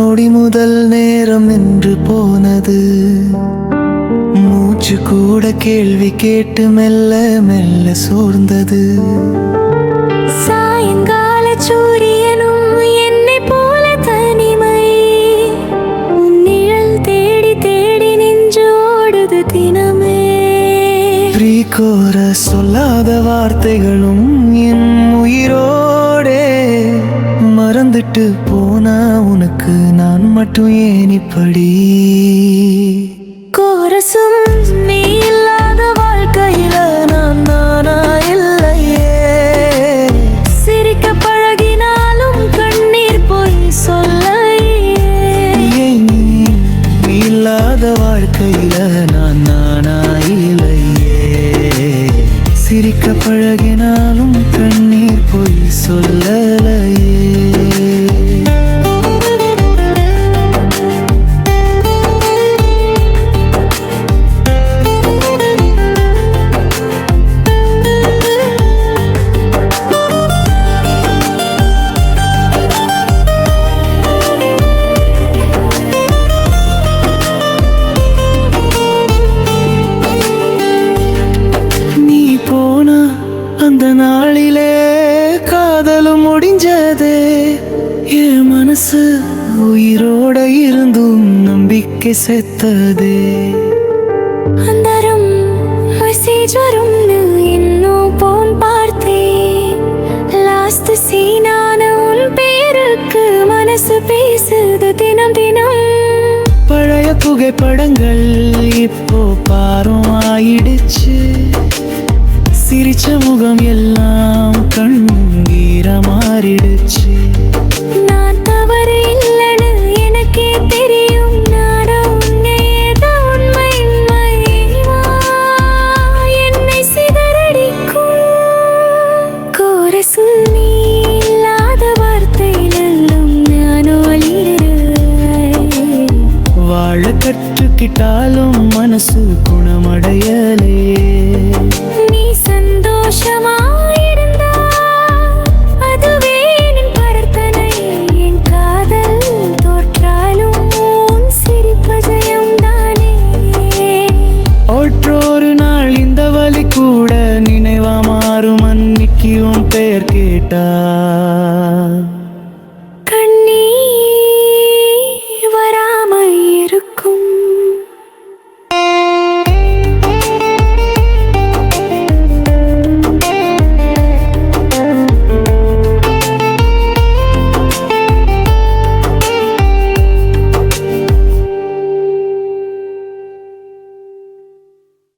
நொடி முதல் நேரம் நின்று போனது. மூச்சு கூட கேள்வி கேட்டு மெல்ல மெல்ல சோர்ந்தது. சாயங்கால சூரியனும் என்னை போல தனிமை, நிழல் தேடி தேடி நின்று ஓடுது தினமே. கோர சொல்லாத வார்த்தைகளும் என் உயிரோடே மறந்துட்டு போனா உனக்கு நான் மட்டும் ஏன் இப்படி? கோரசும் நீ இல்லாத வாழ்க்கையில நான் நானா இல்லையே. சிரிக்க பழகினாலும் கண்ணீர் போய் சொல்லையே. நீ இல்லாத வாழ்க்கையில நான் நானா இல்லையே. சிரிக்க பழகினாலும் கண்ணீர் போய் சொல்லலையே. அந்த நாளிலே காதலும் முடிஞ்சதே. என் மனசு உயிரோட இருந்தும் நம்பிக்கை செத்ததே. அந்தரும் மெசேஜ் வரும்னு இன்னும் போன் பார்த்தேன். லாஸ்ட் சீனான உன் பேருக்கு மனசு பேசுது தினம் தினம். பழைய புகைப்படங்கள் இப்போ பாரம் ஆயிடுச்சு. சிரிச்ச முகம் எல்லாம் கண்ணீர மாறிடுச்சு. நான் தவறு இல்லைன்னு எனக்கே தெரியும். நானும் உண்மை என்னை சிதறடிக்கும். கோரசு நீ இல்லாத வார்த்தையிலும் நானும் அழிகிறேன். வாழ கற்றுக்கிட்டாலும் மனசு குணமடையலே. நீ சந்தோஷமா